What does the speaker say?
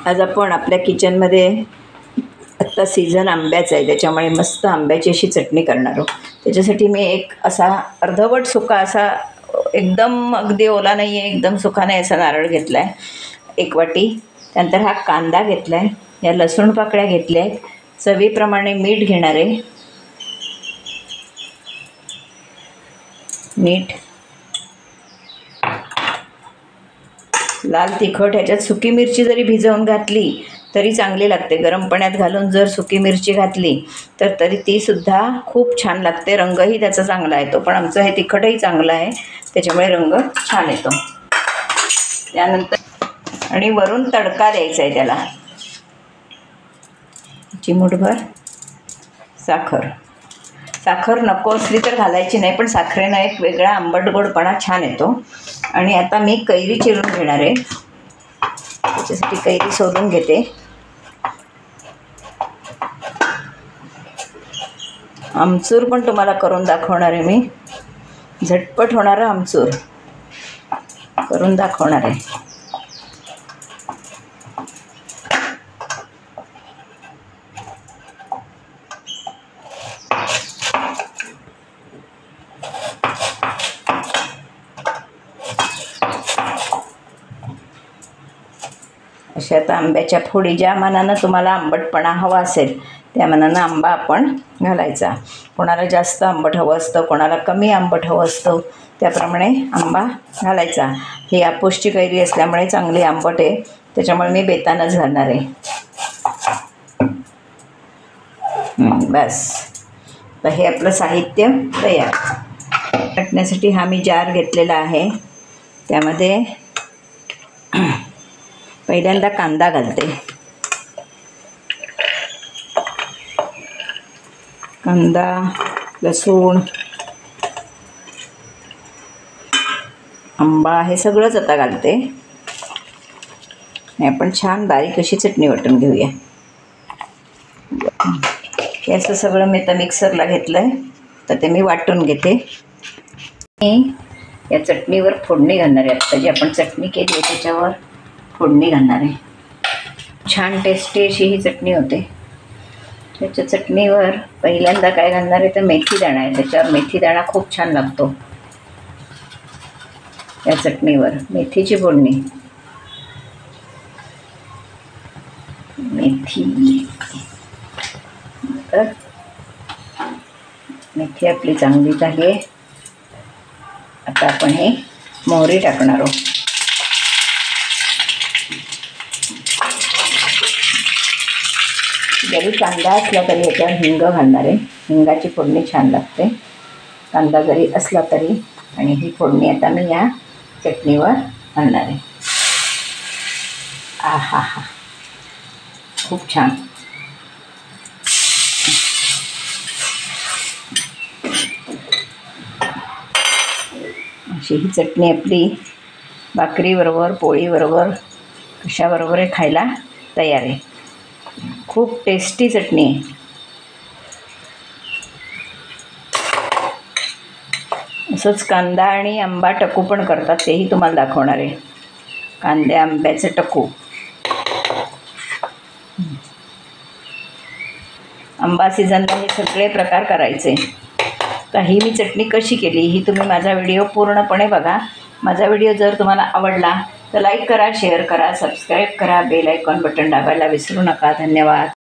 आज आपण आपल्या किचनमध्ये आत्ता सीझन आंब्याचा आहे, त्याच्यामुळे मस्त आंब्याची अशी चटणी करणार आहोत. त्याच्यासाठी मी एक असा अर्धवट सुका असा, एकदम अगदी ओला नाही आहे, एकदम सुका नाही असा नारळ घेतला आहे 1 वाटी. त्यानंतर हा कांदा घेतला आहे, या लसूण पाकळ्या घेतल्या आहेत, चवीप्रमाणे मीठ घेणार आहे, मीठ, लाल तिखट. ह्याच्यात सुकी मिरची जरी भिजवून घातली तरी चांगली लागते. गरम पाण्यात घालून जर सुकी मिरची घातली तर तरी तीसुद्धा खूप छान लागते. रंगही त्याचा चांगला येतो, पण आमचं हे तिखटही चांगलं आहे त्याच्यामुळे रंग छान येतो. त्यानंतर आणि वरून तडका द्यायचा आहे त्याला. चिमूटभर साखर. साखर नको असली तर घालायची नाही, पण साखरेनं एक वेगळा आंबट गोडपणा छान येतो. आणि आता मी कैरी चिरून घेणार आहे, त्याच्यासाठी कैरी सोलून घेते. आमचूर पण तुम्हाला करून दाखवणार आहे मी, झटपट होणारा आमचूर करून दाखवणार आहे. अशा आता आंब्याच्या फोडी, ज्या मानानं तुम्हाला आंबटपणा हवा असेल त्या मानानं आंबा आपण घालायचा. कोणाला जास्त आंबट हवं असतं, कोणाला कमी आंबट हवं असतं, त्याप्रमाणे आंबा घालायचा. ही आपोसची कैरी असल्यामुळे चांगली आंबट आहे, त्याच्यामुळे मी बेतानंच घालणार आहे. बस, तर हे आपलं साहित्य तयार. टाकण्यासाठी हा मी जार घेतलेला आहे, त्यामध्ये पहिल्यांदा कांदा घालते. कांदा, लसूण, आंबा हे सगळंच आता घालते. आपण छान बारीक अशी चटणी वाटून घेऊया. हे असं सगळं मी आता मिक्सरला घेतलं आहे, तर ते मी वाटून घेते. मी या चटणीवर फोडणी घालणार आहे. आता जी आपण चटणी केली आहे त्याच्यावर फोडणी घालणार आहे. छान टेस्टी अशी ही चटणी होते. त्याच्या चटणीवर पहिल्यांदा काय घालणार आहे तर मेथी दाणा आहे. त्याच्यावर मेथी दाणा खूप छान लागतो. या चटणीवर मेथीची फोडणी, मेथी. तर मेथी आपली चांगली झाली आहे. आता आपण हे मोहरी टाकणार आहोत. जरी कांदा असला तरी याच्यावर हिंग घालणार आहे. हिंगाची फोडणी छान लागते कांदा जरी असला तरी. आणि ही फोडणी आता मी या चटणीवर घालणार आहे. आहा हा, खूप छान. अशी ही चटणी आपली भाकरीबरोबर, पोळीबरोबर, कशाबरोबर खायला तयार आहे. खूप टेस्टी चटणी आहे. असंच कांदा आणि आंबा टकू पण करतात, तेही तुम्हाला दाखवणार आहे. कांद्या आंब्याचं टकू. आंबा सीझनला हे सगळे प्रकार करायचे. तर ही मी चटणी कशी केली ही तुम्ही माझा व्हिडिओ पूर्णपणे बघा. माझा व्हिडिओ जर तुम्हाला आवडला तर लाईक करा, शेअर करा, सबस्क्राईब करा, बेल आयकॉन बटन दाबायला विसरू नका. धन्यवाद.